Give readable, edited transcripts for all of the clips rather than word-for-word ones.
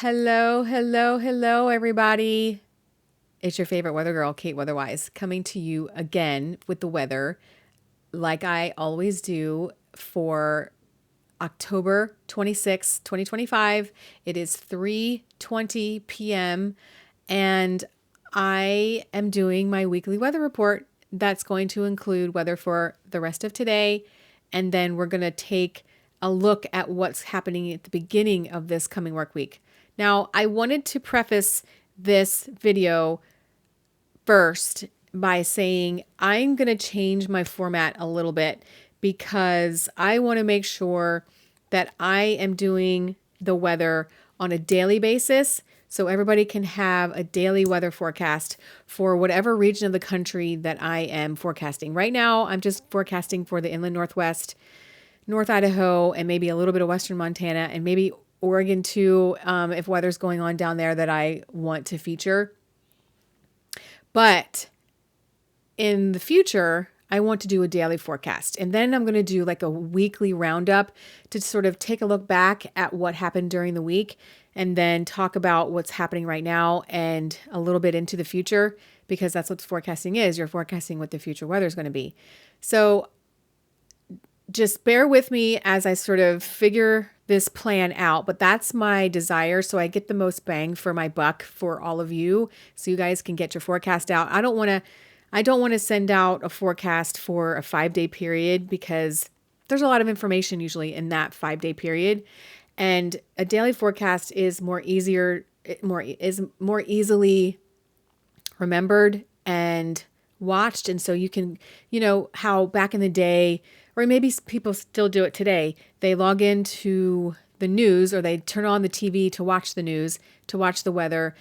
Hello, hello, hello, everybody. It's your favorite weather girl, Kate Weatherwise, coming to you again with the weather, like I always do for October 26th, 2025. It is 3:20 p.m. and I am doing my weekly weather report that's going to include weather for the rest of today, and then we're going to take a look at what's happening at the beginning of this coming work week. Now, I wanted to preface this video first by saying I'm going to change my format a little bit because I want to make sure that I am doing the weather on a daily basis so everybody can have a daily weather forecast for whatever region of the country that I am forecasting. Right now, I'm just forecasting for the inland Northwest, North Idaho, and maybe a little bit of Western Montana, and maybe Oregon too, if weather's going on down there that I want to feature. But in the future, I want to do a daily forecast. And then I'm going to do like a weekly roundup to sort of take a look back at what happened during the week and then talk about what's happening right now and a little bit into the future, because that's what forecasting is. You're forecasting what the future weather is going to be. So just bear with me as I sort of figure this plan out, but that's my desire. So I get the most bang for my buck for all of you. So you guys can get your forecast out. I don't want to send out a forecast for a 5-day period because there's a lot of information usually in that 5-day period. And a daily forecast is more easily remembered and watched. And so you can, how back in the day, or maybe people still do it today, they log into the news or they turn on the TV to watch the news, to watch the weather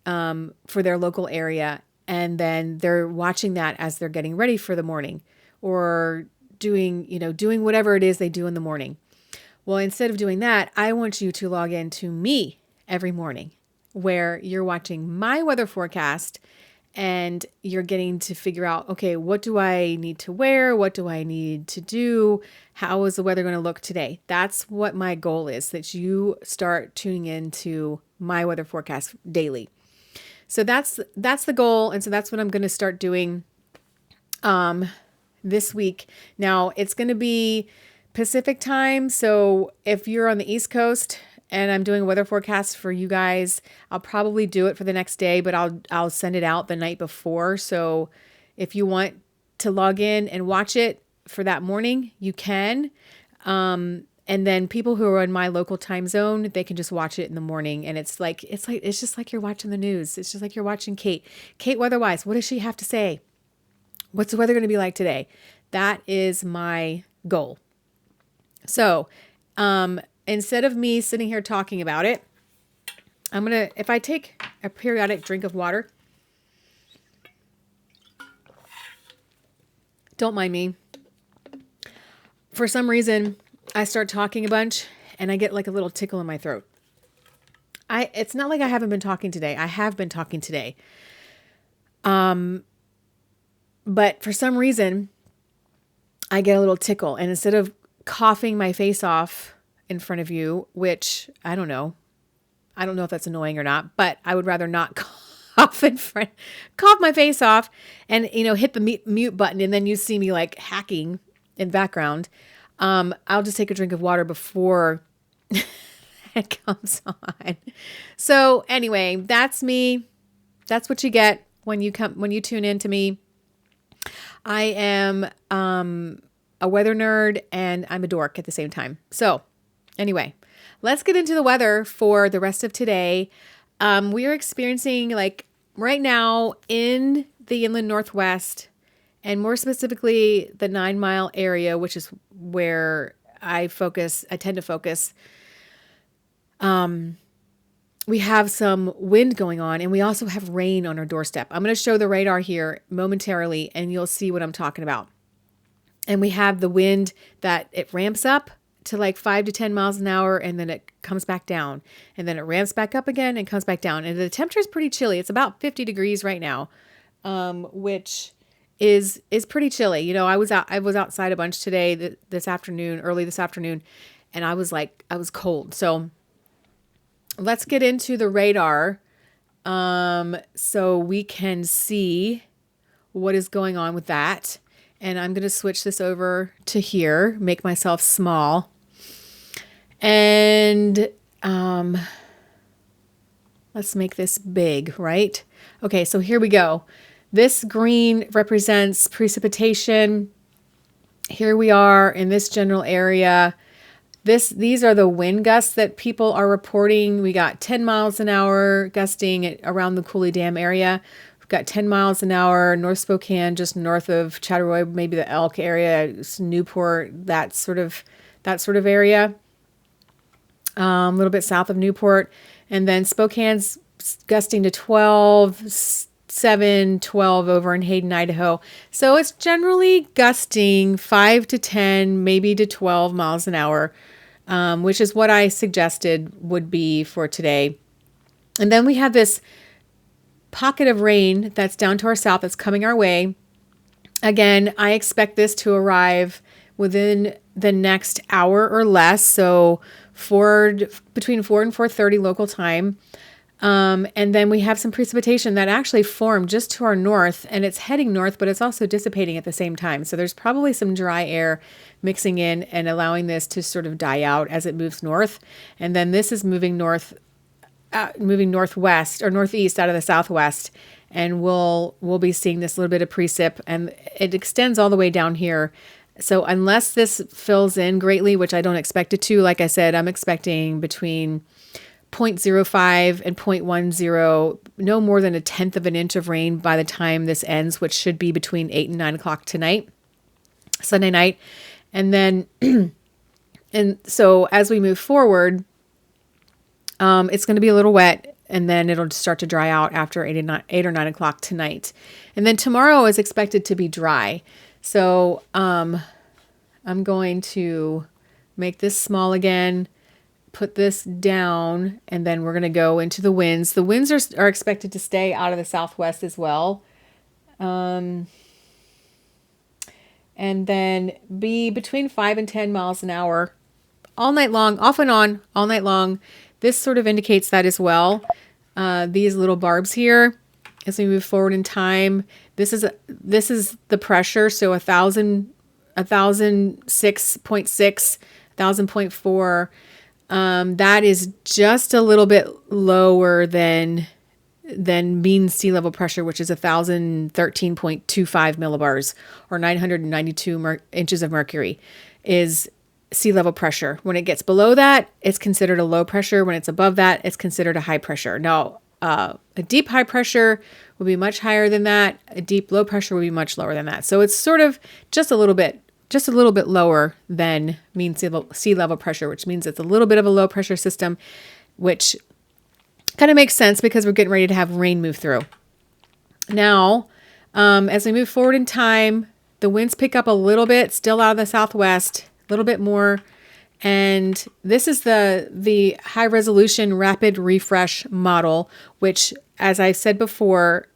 for their local area. And then they're watching that as they're getting ready for the morning or doing whatever it is they do in the morning. Well, instead of doing that, I want you to log in to me every morning where you're watching my weather forecast and you're getting to figure out, okay, what do I need to wear? What do I need to do? How is the weather going to look today? That's what my goal is, that you start tuning into my weather forecast daily. So that's the goal. And so that's what I'm going to start doing this week. Now it's going to be Pacific time. So if you're on the East Coast and I'm doing a weather forecast for you guys, I'll probably do it for the next day, but I'll send it out the night before. So if you want to log in and watch it for that morning, you can. And then people who are in my local time zone, they can just watch it in the morning. And it's just like you're watching the news. It's just like you're watching Kate Weatherwise. What does she have to say? What's the weather going to be like today? That is my goal. So, instead of me sitting here talking about it, if I take a periodic drink of water, don't mind me. For some reason, I start talking a bunch and I get like a little tickle in my throat. It's not like I haven't been talking today. I have been talking today. But for some reason, I get a little tickle, and instead of coughing my face off in front of you, which I don't know if that's annoying or not, but I would rather not cough my face off and, hit the mute button. And then you see me like hacking in background. I'll just take a drink of water before it comes on. So anyway, that's me. That's what you get when you tune in to me. I am, a weather nerd and I'm a dork at the same time. So anyway, let's get into the weather for the rest of today. We are experiencing, like right now in the inland Northwest, and more specifically the 9 Mile area, which is where I tend to focus. We have some wind going on, and we also have rain on our doorstep. I'm going to show the radar here momentarily and you'll see what I'm talking about. And we have the wind that it ramps up to like 5 to 10 miles an hour, and then it comes back down, and then it ramps back up again and comes back down. And the temperature is pretty chilly. It's about 50 degrees right now, which is pretty chilly. I was outside a bunch today, early this afternoon, and I was cold. So let's get into the radar so we can see what is going on with that. And I'm going to switch this over to here, make myself small. And let's make this big, right? Okay, so here we go. This green represents precipitation. Here we are in this general area. These are the wind gusts that people are reporting. We got 10 miles an hour gusting around the Cooley Dam area. We've got 10 miles an hour North Spokane, just north of Chattaroy, maybe the Elk area, Newport, that sort of area. A little bit south of Newport, and then Spokane's gusting to 12, 7, 12 over in Hayden, Idaho. So it's generally gusting 5 to 10, maybe to 12 miles an hour. Which is what I suggested would be for today. And then we have this pocket of rain that's down to our south that's coming our way. Again, I expect this to arrive within the next hour or less, so between 4 and 4:30 local time. And then we have some precipitation that actually formed just to our north, and it's heading north, but it's also dissipating at the same time. So there's probably some dry air mixing in and allowing this to sort of die out as it moves north. And then this is moving northwest or northeast out of the southwest. And we'll be seeing this little bit of precip, and it extends all the way down here. So unless this fills in greatly, which I don't expect it to, like I said, I'm expecting between 0.05 and 0.10, no more than 1/10 of an inch of rain by the time this ends, which should be between 8 and 9 o'clock tonight, Sunday night. And then, and so as we move forward, it's going to be a little wet, and then it'll start to dry out after 8 or 9 o'clock tonight. And then tomorrow is expected to be dry. So I'm going to make this small again, put this down, and then we're going to go into the winds. The winds are expected to stay out of the southwest as well. And then be between 5 and 10 miles an hour all night long, off and on, all night long. This sort of indicates that as well. These little barbs here, as we move forward in time, this is the pressure. So 1,006.6, 1,000.4. That is just a little bit lower than mean sea level pressure, which is 1,013.25 millibars or 992 inches of mercury is sea level pressure. When it gets below that, it's considered a low pressure. When it's above that, it's considered a high pressure. Now, a deep high pressure will be much higher than that. A deep low pressure will be much lower than that. So it's sort of just a little bit lower than mean sea level pressure, which means it's a little bit of a low pressure system, which kind of makes sense because we're getting ready to have rain move through. Now, as we move forward in time, the winds pick up a little bit, still out of the southwest, a little bit more. And this is the high resolution rapid refresh model, which, as I said before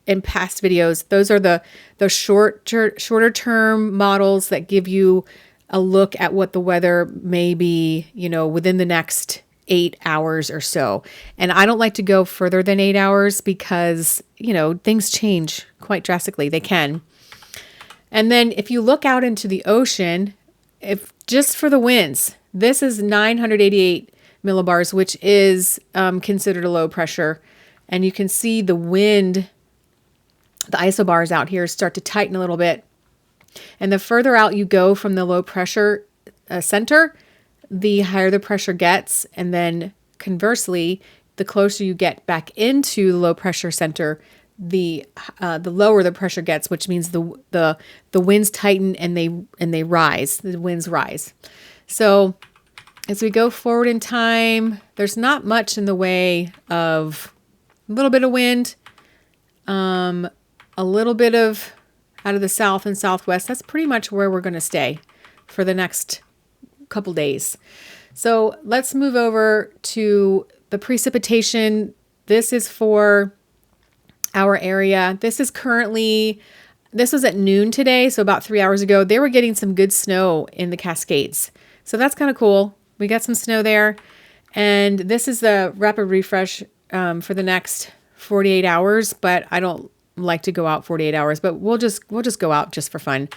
in past videos, those are the shorter term models that give you a look at what the weather may be, within the next 8 hours or so. And I don't like to go further than 8 hours because, things change quite drastically. They can. And then if you look out into the ocean, if just for the winds, this is 988 millibars, which is considered a low pressure. And you can see the wind, the isobars out here start to tighten a little bit. And the further out you go from the low pressure center, the higher the pressure gets. And then conversely, the closer you get back into the low pressure center, the lower the pressure gets, which means the winds tighten and they rise. The winds rise. So as we go forward in time, there's not much in the way of a little bit of wind, a little bit of out of the south and southwest. That's pretty much where we're going to stay for the next couple days. So let's move over to the precipitation. This is for our area. This was at noon today, so about 3 hours ago. They were getting some good snow in the Cascades. So that's kind of cool. We got some snow there. And this is the rapid refresh for the next 48 hours, but I don't like to go out 48 hours, but we'll just go out just for fun.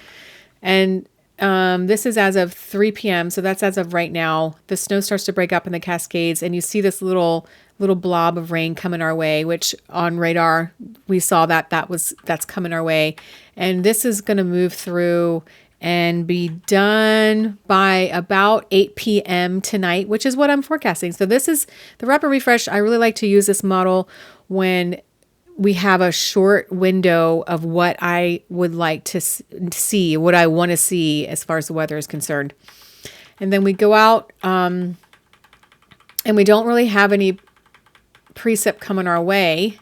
And this is as of 3 p.m. So that's as of right now. The snow starts to break up in the Cascades, and you see this little blob of rain coming our way, which on radar we saw that's coming our way. And this is going to move through and be done by about 8 p.m. tonight, which is what I'm forecasting. So this is the rapid refresh. I really like to use this model when we have a short window of what I would like to see, what I want to see as far as the weather is concerned. And then we go out and we don't really have any precip coming our way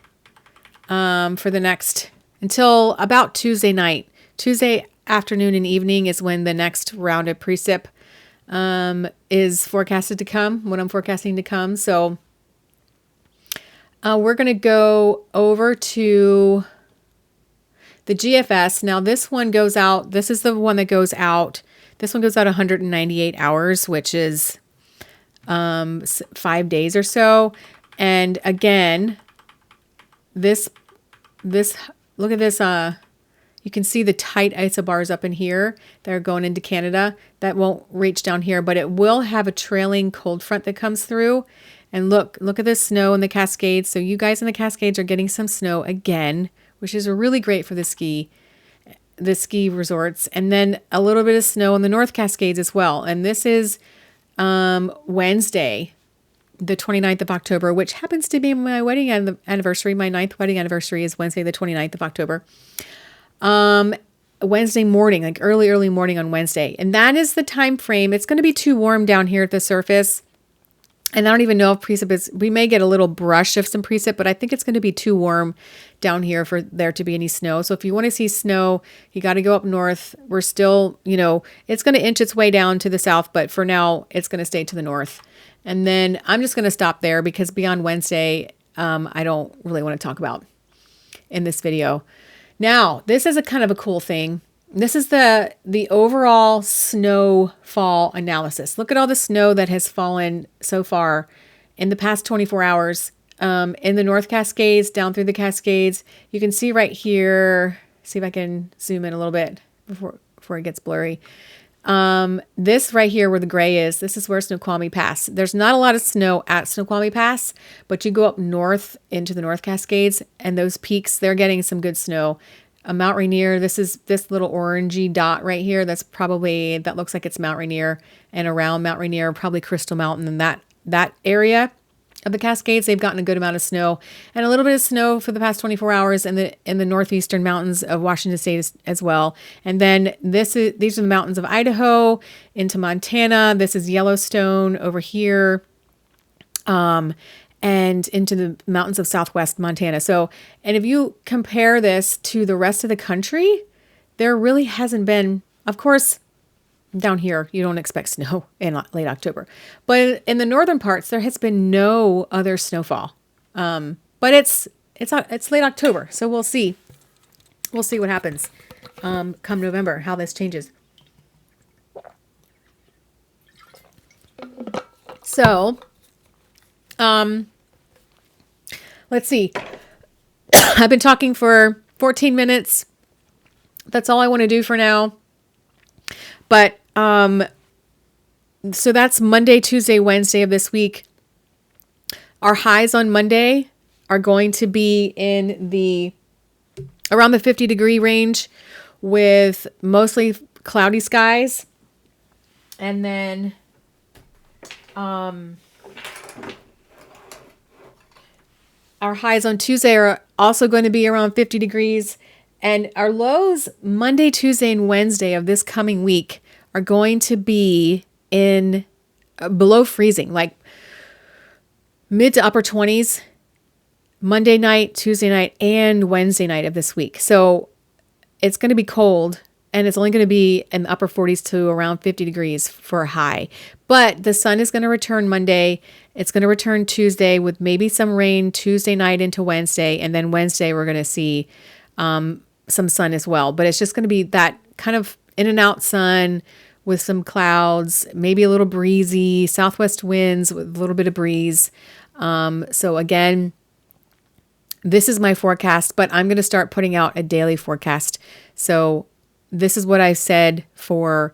for the next, until about Tuesday night. Tuesday afternoon and evening is when the next round of precip is forecasted to come, what I'm forecasting to come. So we're going to go over to the GFS. Now this one goes out, this is the one that goes out. This one goes out 198 hours, which is 5 days or so. And again, this, look at this, you can see the tight isobars up in here that are going into Canada. That won't reach down here, but it will have a trailing cold front that comes through. And look at this snow in the Cascades. So you guys in the Cascades are getting some snow again, which is really great for the ski resorts. And then a little bit of snow in the North Cascades as well. And this is Wednesday, the 29th of October, which happens to be my wedding anniversary. My 9th wedding anniversary is Wednesday, the 29th of October. Wednesday morning, like early morning on Wednesday. And that is the time frame. It's going to be too warm down here at the surface. And I don't even know if precip is, we may get a little brush of some precip, but I think it's going to be too warm down here for there to be any snow. So if you want to see snow, you got to go up north. We're still, it's going to inch its way down to the south, but for now it's going to stay to the north. And then I'm just going to stop there because beyond Wednesday, I don't really want to talk about in this video. Now, this is a kind of a cool thing. This is the overall snowfall analysis. Look at all the snow that has fallen so far in the past 24 hours in the North Cascades, down through the Cascades. You can see right here, see if I can zoom in a little bit before it gets blurry. This right here where the gray is, this is where Snoqualmie Pass. There's not a lot of snow at Snoqualmie Pass, but you go up north into the North Cascades and those peaks, they're getting some good snow. Mount Rainier, this is this little orangey dot right here. That looks like it's Mount Rainier, and around Mount Rainier, probably Crystal Mountain, and that area of the Cascades, they've gotten a good amount of snow and a little bit of snow for the past 24 hours in the northeastern mountains of Washington State as well. And then these are the mountains of Idaho into Montana. This is Yellowstone over here. And into the mountains of southwest Montana. So, and if you compare this to the rest of the country, there really hasn't been, of course, down here, you don't expect snow in late October. But in the northern parts, there has been no other snowfall. But it's late October, so we'll see. We'll see what happens come November, how this changes. So, let's see. I've been talking for 14 minutes. That's all I want to do for now. But, so that's Monday, Tuesday, Wednesday of this week. Our highs on Monday are going to be around the 50-degree range with mostly cloudy skies. And then, our highs on Tuesday are also going to be around 50 degrees. And our lows Monday, Tuesday, and Wednesday of this coming week are going to be in below freezing, like mid to upper 20s, Monday night, Tuesday night, and Wednesday night of this week. So it's going to be cold, and it's only going to be in the upper 40s to around 50 degrees for a high. But the sun is going to return Monday. It's going to return Tuesday with maybe some rain Tuesday night into Wednesday. And then Wednesday, we're going to see some sun as well. But it's just going to be that kind of in and out sun with some clouds, maybe a little breezy, southwest winds with a little bit of breeze. So again, this is my forecast, but I'm going to start putting out a daily forecast. So this is what I said for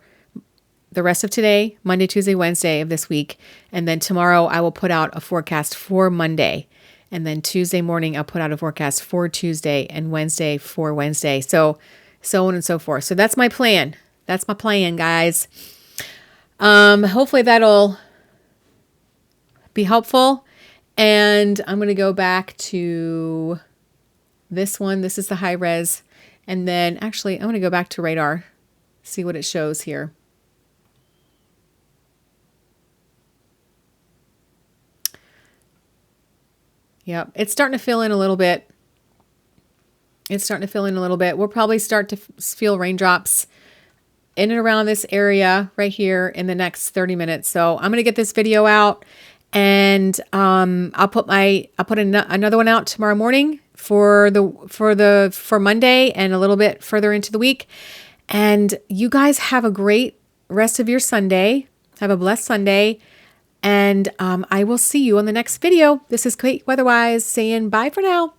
the rest of today, Monday, Tuesday, Wednesday of this week. And then tomorrow I will put out a forecast for Monday. And then Tuesday morning, I'll put out a forecast for Tuesday and Wednesday for Wednesday. So on and so forth. So that's my plan. That's my plan, guys. Hopefully that'll be helpful. And I'm going to go back to this one. This is the high res. And then actually, I'm going to go back to radar, see what it shows here. Yep, it's starting to fill in a little bit. It's starting to fill in a little bit. We'll probably start to feel raindrops in and around this area right here in the next 30 minutes. So I'm going to get this video out, and I'll put another one out tomorrow morning for Monday and a little bit further into the week. And you guys have a great rest of your Sunday. Have a blessed Sunday. And I will see you on the next video. This is Kate Weatherwise saying bye for now.